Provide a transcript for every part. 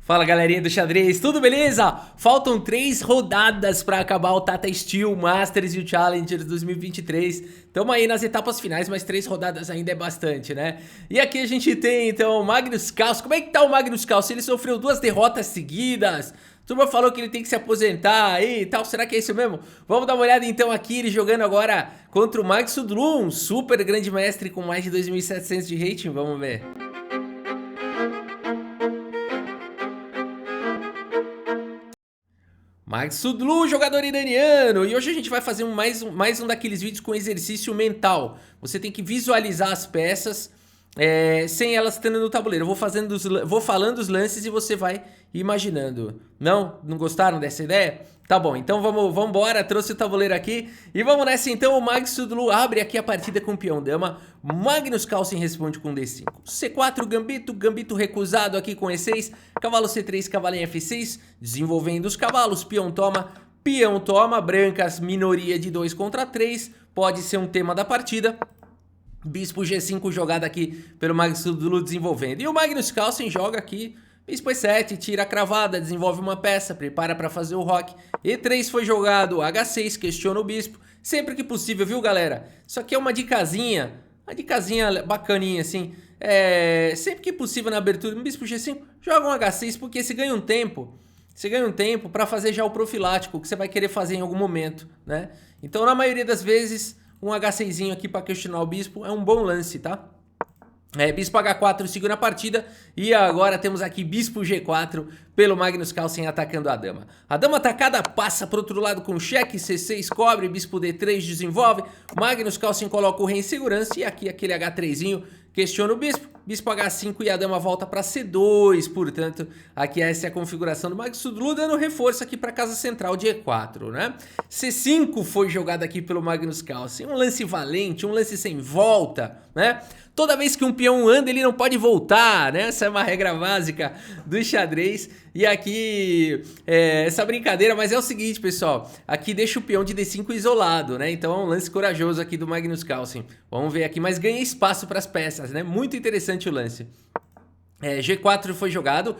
Fala galerinha do xadrez, tudo beleza? Faltam 3 rodadas para acabar o Tata Steel, o Masters e o Challenger 2023. Estamos aí nas etapas finais, mas 3 rodadas ainda é bastante, né? E aqui a gente tem então o Magnus Carlsen. Como é que tá o Magnus Carlsen? Ele sofreu 2 derrotas seguidas. A turma falou que ele tem que se aposentar aí e tal, será que é isso mesmo? Vamos dar uma olhada então aqui, ele jogando agora contra o Max Sudlu, um super grande mestre com mais de 2.700 de rating, vamos ver. Max Sudlu, jogador iraniano, e hoje a gente vai fazer mais um daqueles vídeos com exercício mental. Você tem que visualizar as peças sem elas estando no tabuleiro. Eu vou falando os lances e você vai imaginando. Não gostaram dessa ideia? Tá bom, então vamos embora, trouxe o tabuleiro aqui e vamos nessa então. O Max Sudlu abre aqui a partida com peão dama, Magnus Carlsen responde com D5, C4 gambito recusado aqui com E6, cavalo C3, cavalinho F6, desenvolvendo os cavalos, peão toma, brancas minoria de 2 contra 3, pode ser um tema da partida. Bispo G5 jogado aqui pelo Magnus Sudlu desenvolvendo, e o Magnus Carlsen joga aqui Bispo E7, tira a cravada, desenvolve uma peça, prepara para fazer o roque. E3 foi jogado, H6, questiona o bispo. Sempre que possível, viu galera? Isso aqui é uma dicasinha bacaninha assim. Sempre que possível na abertura do Bispo G5, joga um H6, porque você ganha um tempo. Você ganha um tempo para fazer já o profilático, que você vai querer fazer em algum momento, né? Então na maioria das vezes, um H6zinho aqui para questionar o bispo é um bom lance, tá? Bispo H4 segura a partida e agora temos aqui Bispo G4 pelo Magnus Carlsen atacando a dama. A dama atacada passa para o outro lado com cheque, C6 cobre, Bispo D3 desenvolve, Magnus Carlsen coloca o rei em segurança e aqui aquele H3zinho questiona o bispo, Bispo H5 e a dama volta para C2, portanto aqui essa é a configuração do Magnus Sudlu, dando reforço aqui para a casa central de E4, né? C5 foi jogado aqui pelo Magnus Carlsen, um lance valente, um lance sem volta, né? Toda vez que um peão anda, ele não pode voltar, né? Essa é uma regra básica do xadrez. E aqui, essa brincadeira, mas é o seguinte, pessoal. Aqui deixa o peão de D5 isolado, né? Então é um lance corajoso aqui do Magnus Carlsen. Vamos ver aqui, mas ganha espaço para as peças, né? Muito interessante o lance. G4 foi jogado,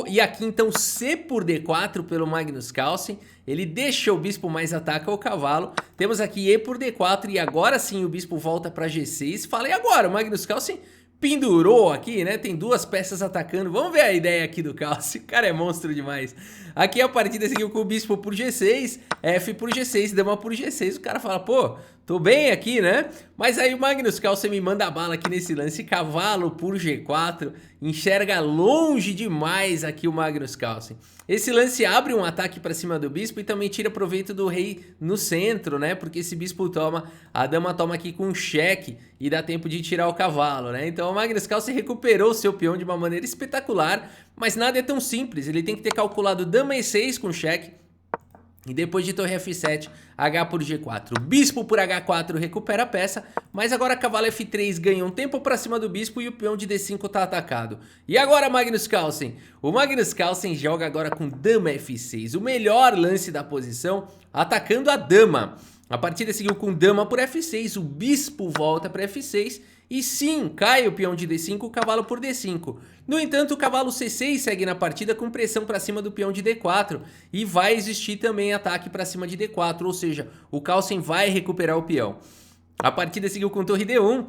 e aqui então C por D4 pelo Magnus Carlsen, ele deixa o bispo, mas ataca o cavalo. Temos aqui E por D4 e agora sim o bispo volta para G6. Fala, e agora? O Magnus Carlsen pendurou aqui, né? Tem 2 peças atacando. Vamos ver a ideia aqui do Carlsen. O cara é monstro demais. Aqui a partida seguiu com o bispo por G6, F por G6, dama por G6. O cara fala, pô, tô bem aqui, né? Mas aí o Magnus Carlsen me manda a bala aqui nesse lance. Cavalo por G4. Enxerga longe demais aqui o Magnus Carlsen. Esse lance abre um ataque para cima do bispo e também tira proveito do rei no centro, né? Porque esse bispo toma, a dama toma aqui com cheque e dá tempo de tirar o cavalo, né? Então o Magnus Carlsen recuperou seu peão de uma maneira espetacular, mas nada é tão simples. Ele tem que ter calculado dama E6 com cheque. E depois de torre F7, H por G4. Bispo por H4 recupera a peça, mas agora cavalo F3 ganha um tempo para cima do bispo e o peão de D5 está atacado. E agora Magnus Carlsen? O Magnus Carlsen joga agora com dama F6, o melhor lance da posição, atacando a dama. A partida seguiu com dama por F6, o bispo volta para F6 e sim, cai o peão de D5, o cavalo por D5. No entanto, o cavalo C6 segue na partida com pressão para cima do peão de D4 e vai existir também ataque para cima de D4, ou seja, o Carlsen vai recuperar o peão. A partida seguiu com torre D1,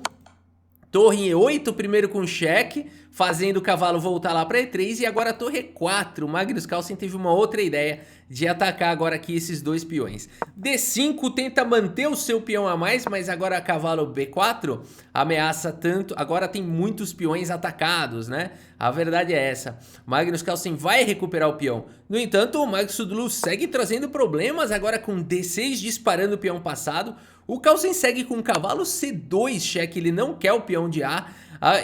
torre em E8 primeiro com cheque, fazendo o cavalo voltar lá para E3 e agora torre E4. O Magnus Carlsen teve uma outra ideia de atacar agora aqui esses 2 peões. D5 tenta manter o seu peão a mais, mas agora cavalo B4 ameaça tanto. Agora tem muitos peões atacados, né? A verdade é essa. Magnus Carlsen vai recuperar o peão. No entanto, o Magnus Sudlu segue trazendo problemas agora com D6 disparando o peão passado. O Carlsen segue com cavalo C2 cheque, ele não quer o peão de A.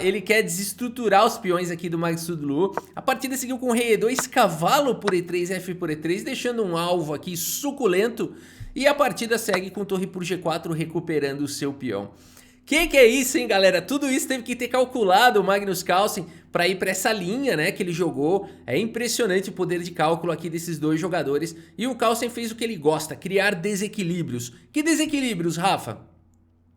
Ele quer desestruturar os peões aqui do Magnus Sudlu. A partida seguiu com rei E2, cavalo por E3, F por E3, deixando um alvo aqui suculento. E a partida segue com torre por G4, recuperando o seu peão. Que é isso, hein, galera? Tudo isso teve que ter calculado o Magnus Carlsen para ir para essa linha, né, que ele jogou. É impressionante o poder de cálculo aqui desses 2 jogadores. E o Carlsen fez o que ele gosta, criar desequilíbrios. Que desequilíbrios, Rafa?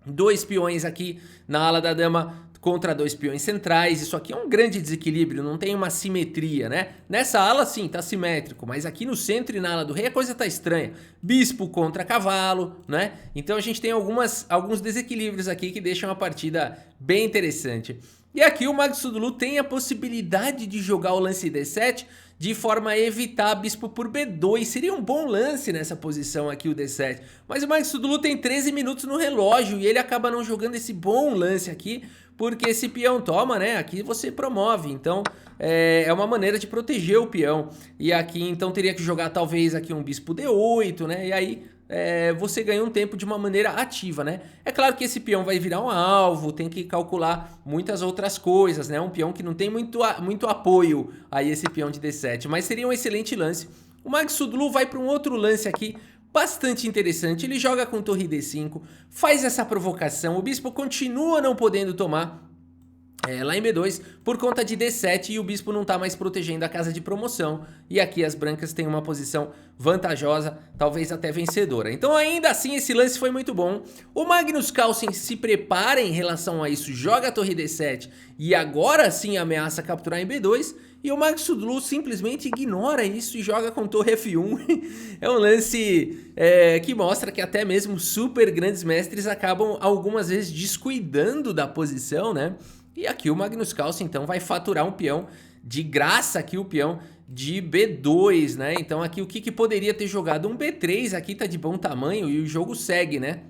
2 peões aqui na ala da dama contra 2 peões centrais. Isso aqui é um grande desequilíbrio, não tem uma simetria, né? Nessa ala sim, tá simétrico, mas aqui no centro e na ala do rei a coisa tá estranha. Bispo contra cavalo, né? Então a gente tem alguns desequilíbrios aqui que deixam a partida bem interessante. E aqui o Mago Sudulu tem a possibilidade de jogar o lance D7 de forma a evitar bispo por B2. Seria um bom lance nessa posição aqui o D7. Mas o Mago Sudulu tem 13 minutos no relógio e ele acaba não jogando esse bom lance aqui, porque esse peão toma, né? Aqui você promove, então é uma maneira de proteger o peão. E aqui então teria que jogar talvez aqui um bispo D8, né? E aí você ganha um tempo de uma maneira ativa, né? É claro que esse peão vai virar um alvo, tem que calcular muitas outras coisas, né? Um peão que não tem muito apoio a esse peão de D7, mas seria um excelente lance. O Mago Sudulu vai para um outro lance aqui, bastante interessante. Ele joga com torre D5, faz essa provocação, o bispo continua não podendo tomar lá em B2 por conta de D7 e o bispo não tá mais protegendo a casa de promoção. E aqui as brancas têm uma posição vantajosa, talvez até vencedora. Então ainda assim esse lance foi muito bom. O Magnus Carlsen se prepara em relação a isso, joga a torre D7 e agora sim ameaça capturar em B2. E o Mago Sudulu simplesmente ignora isso e joga com torre F1. É um lance que mostra que até mesmo super grandes mestres acabam algumas vezes descuidando da posição, né? E aqui o Magnus Carlsen então vai faturar um peão de graça aqui, o peão de B2, né? Então aqui o que poderia ter jogado? Um B3 aqui tá de bom tamanho e o jogo segue, né?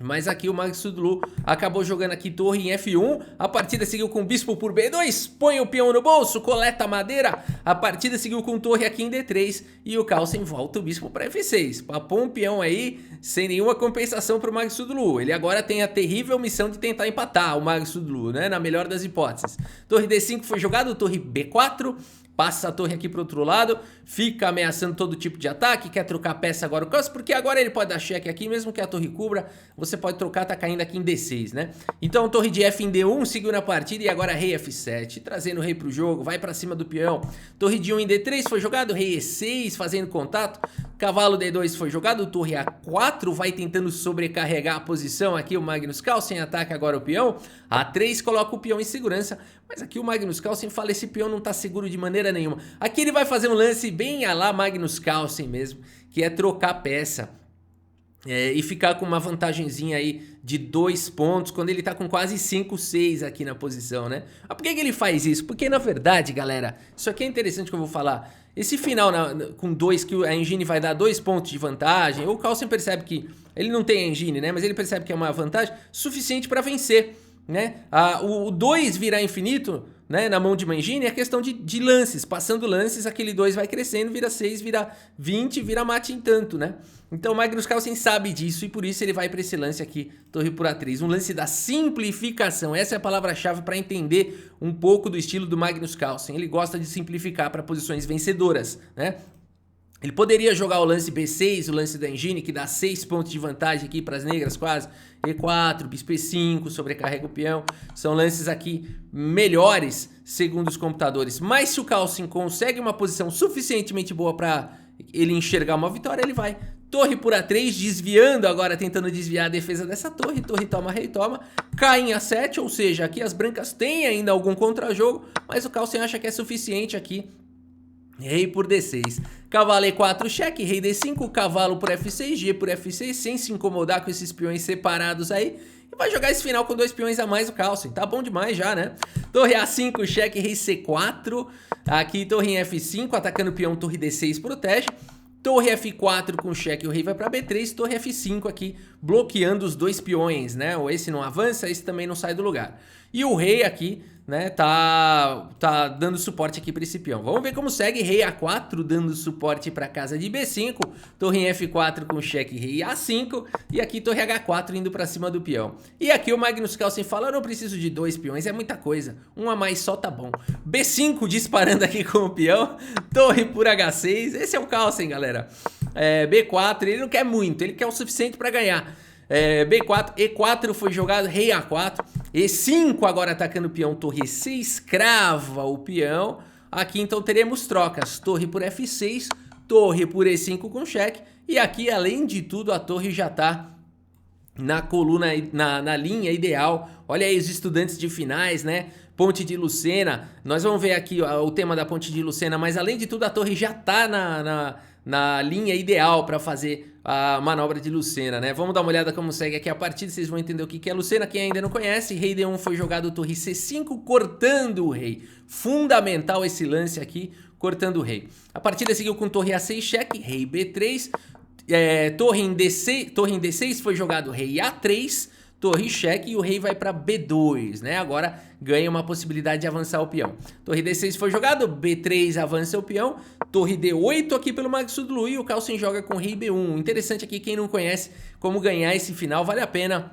Mas aqui o Mago Sudulu acabou jogando aqui torre em F1, a partida seguiu com bispo por B2, põe o peão no bolso, coleta a madeira, a partida seguiu com torre aqui em D3 e o Carlsen volta o bispo para F6, papou um peão aí sem nenhuma compensação para o Mago Sudulu. Ele agora tem a terrível missão de tentar empatar o Mago Sudulu, né, na melhor das hipóteses. Torre D5 foi jogado, torre B4, passa a torre aqui pro outro lado, fica ameaçando todo tipo de ataque, quer trocar peça agora o Carlsen, porque agora ele pode dar cheque aqui, mesmo que a torre cubra, você pode trocar, tá caindo aqui em D6, né? Então torre de F em D1, seguiu na partida e agora rei F7, trazendo o rei pro jogo, vai pra cima do peão. Torre de 1 em D3 foi jogado, rei E6 fazendo contato, cavalo D2 foi jogado, torre A4 vai tentando sobrecarregar a posição aqui, o Magnus Carlsen ataca agora o peão, A3 coloca o peão em segurança, mas aqui o Magnus Carlsen fala, esse peão não tá seguro de maneira nenhuma. Aqui ele vai fazer um lance bem a lá Magnus Carlsen mesmo, que é trocar peça e ficar com uma vantagenzinha aí de 2 pontos, quando ele tá com quase 5, 6 aqui na posição, né? Mas por que ele faz isso? Porque na verdade, galera, isso aqui é interessante que eu vou falar. Esse final com 2, que a engine vai dar 2 pontos de vantagem, o Carlsen percebe que ele não tem engine, né? Mas ele percebe que é uma vantagem suficiente para vencer, né? O 2 virar infinito, né, na mão de uma engine é questão de lances, passando lances aquele 2 vai crescendo, vira 6, vira 20, vira mate em tanto, né? Então o Magnus Carlsen sabe disso e por isso ele vai para esse lance aqui, torre por A3, um lance da simplificação, essa é a palavra-chave para entender um pouco do estilo do Magnus Carlsen, ele gosta de simplificar para posições vencedoras, né? Ele poderia jogar o lance B6, o lance da engine, que dá 6 pontos de vantagem aqui para as negras quase. E4, bispo E5, sobrecarrega o peão. São lances aqui melhores, segundo os computadores. Mas se o Carlsen consegue uma posição suficientemente boa para ele enxergar uma vitória, ele vai. Torre por A3, desviando agora, tentando desviar a defesa dessa torre. Torre toma, rei toma. Cai em A7, ou seja, aqui as brancas têm ainda algum contra-jogo, mas o Carlsen acha que é suficiente aqui. Rei por D6, cavalo E4, cheque, rei D5, cavalo por F6, G por F6, sem se incomodar com esses peões separados aí. E vai jogar esse final com 2 peões a mais o Carlsen, tá bom demais já, né? Torre A5, cheque, rei C4, aqui torre em F5, atacando o peão, torre D6 protege. Torre F4 com cheque, o rei vai para B3, torre F5 aqui, bloqueando os 2 peões, né? Ou esse não avança, esse também não sai do lugar. E o rei aqui, né, tá dando suporte aqui para esse peão. Vamos ver como segue, rei A4 dando suporte para casa de B5, torre em F4 com cheque, rei A5, e aqui torre H4 indo para cima do peão. E aqui o Magnus Carlsen fala, eu não preciso de 2 peões, é muita coisa, um a mais só tá bom. B5 disparando aqui com o peão, torre por H6, esse é o Carlsen, galera. B4, ele não quer muito, ele quer o suficiente para ganhar. B4, E4 foi jogado, rei A4, E5 agora atacando o peão, torre E6, crava o peão. Aqui então teremos trocas, torre por F6, torre por E5 com cheque. E aqui além de tudo a torre já tá na coluna, na linha ideal. Olha aí os estudantes de finais, né? Ponte de Lucena. Nós vamos ver aqui o tema da Ponte de Lucena, mas além de tudo a torre já tá na linha ideal para fazer a manobra de Lucena, né? Vamos dar uma olhada como segue aqui a partida, vocês vão entender o que é Lucena. Quem ainda não conhece, rei D1 foi jogado torre C5, cortando o rei. Fundamental esse lance aqui, cortando o rei. A partida seguiu com torre A6 cheque, rei B3, torre em D6 foi jogado rei A3, torre cheque e o rei vai para B2, né? Agora ganha uma possibilidade de avançar o peão. Torre D6 foi jogado, B3 avança o peão, torre D8 aqui pelo Magsudlu e o Carlsen joga com rei B1. Interessante aqui, quem não conhece como ganhar esse final, vale a pena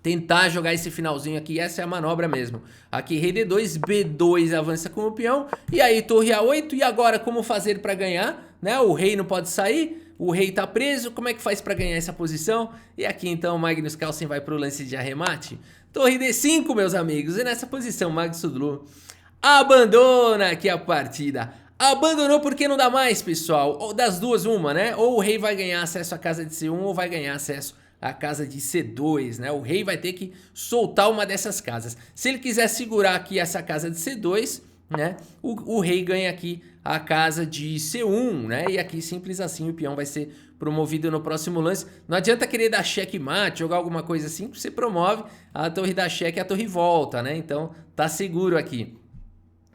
tentar jogar esse finalzinho aqui, essa é a manobra mesmo. Aqui rei D2, B2 avança com o peão, e aí torre A8, e agora como fazer para ganhar, né? O rei não pode sair, o rei tá preso, como é que faz para ganhar essa posição? E aqui então o Magnus Carlsen vai pro lance de arremate. Torre D5, meus amigos, e nessa posição Magsudlu abandona aqui a partida. Abandonou porque não dá mais, pessoal. Ou das duas, uma, né? Ou o rei vai ganhar acesso à casa de C1 ou vai ganhar acesso à casa de C2, né? O rei vai ter que soltar uma dessas casas. Se ele quiser segurar aqui essa casa de C2, né? O rei ganha aqui a casa de C1, né? E aqui simples assim o peão vai ser promovido no próximo lance. Não adianta querer dar checkmate, jogar alguma coisa assim, você promove, a torre dá cheque e a torre volta, né? Então tá seguro aqui.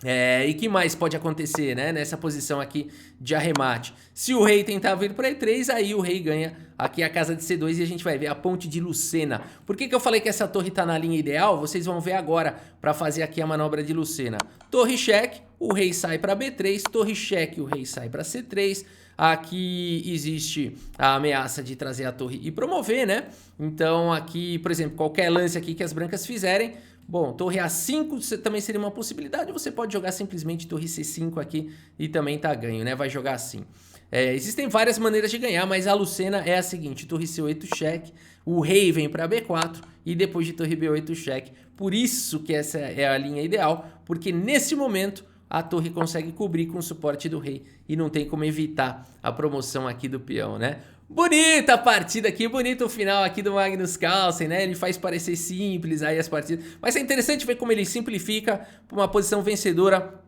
E que mais pode acontecer, né, nessa posição aqui de arremate? Se o rei tentar vir para E3, aí o rei ganha aqui a casa de C2 e a gente vai ver a ponte de Lucena. Por que eu falei que essa torre tá na linha ideal? Vocês vão ver agora para fazer aqui a manobra de Lucena. Torre cheque, o rei sai para B3, torre cheque, o rei sai para C3. Aqui existe a ameaça de trazer a torre e promover, né? Então aqui, por exemplo, qualquer lance aqui que as brancas fizerem, bom, torre A5 também seria uma possibilidade, você pode jogar simplesmente torre C5 aqui e também tá ganho, né? Vai jogar assim. Existem várias maneiras de ganhar, mas a Lucena é a seguinte, torre C8 cheque, o rei vem para B4 e depois de torre B8 cheque. Por isso que essa é a linha ideal, porque nesse momento a torre consegue cobrir com o suporte do rei e não tem como evitar a promoção aqui do peão, né? Bonita a partida aqui, bonito o final aqui do Magnus Carlsen, né? Ele faz parecer simples aí as partidas, mas é interessante ver como ele simplifica para uma posição vencedora.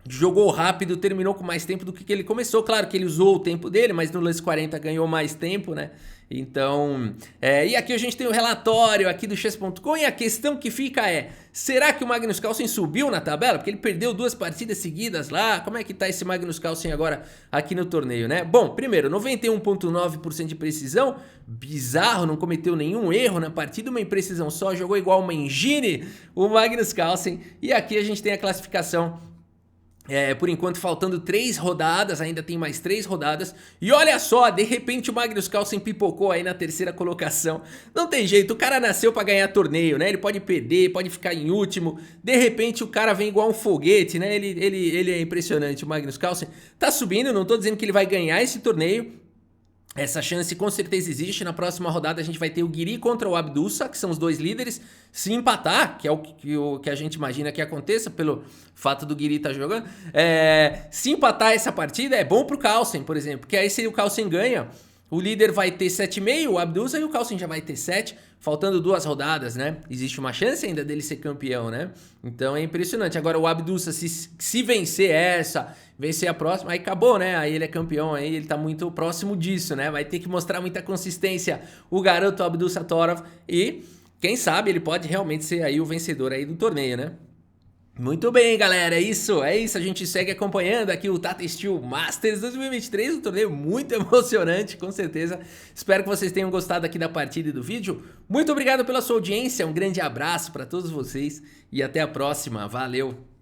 Jogou rápido, terminou com mais tempo do que ele começou. Claro que ele usou o tempo dele, mas no lance 40 ganhou mais tempo, né? Então, e aqui a gente tem o relatório aqui do chess.com e a questão que fica é, será que o Magnus Carlsen subiu na tabela? Porque ele perdeu 2 partidas seguidas lá, como é que tá esse Magnus Carlsen agora aqui no torneio, né? Bom, primeiro, 91,9% de precisão, bizarro, não cometeu nenhum erro na partida, uma imprecisão só, jogou igual uma engine o Magnus Carlsen. E aqui a gente tem a classificação. Por enquanto faltando 3 rodadas, ainda tem mais 3 rodadas. E olha só, de repente o Magnus Carlsen pipocou aí na 3ª colocação. Não tem jeito, o cara nasceu pra ganhar torneio, né? Ele pode perder, pode ficar em último. De repente o cara vem igual um foguete, né? Ele é impressionante, o Magnus Carlsen. Tá subindo, não tô dizendo que ele vai ganhar esse torneio. Essa chance com certeza existe. Na próxima rodada a gente vai ter o Guiri contra o Abdusa, que são os 2 líderes. Se empatar, que é o que a gente imagina que aconteça pelo fato do Guiri estar jogando, se empatar essa partida é bom pro Carlsen, por exemplo, porque aí se o Carlsen ganha, o líder vai ter 7,5, o Abdusa, e o Carlsen já vai ter 7, faltando 2 rodadas, né? Existe uma chance ainda dele ser campeão, né? Então é impressionante. Agora o Abdusa, se vencer essa, vencer a próxima, aí acabou, né? Aí ele é campeão, aí ele tá muito próximo disso, né? Vai ter que mostrar muita consistência o garoto Abdusa Torov e quem sabe ele pode realmente ser aí o vencedor aí do torneio, né? Muito bem, galera, é isso, a gente segue acompanhando aqui o Tata Steel Masters 2023, um torneio muito emocionante, com certeza. Espero que vocês tenham gostado aqui da partida e do vídeo. Muito obrigado pela sua audiência, um grande abraço para todos vocês e até a próxima, valeu!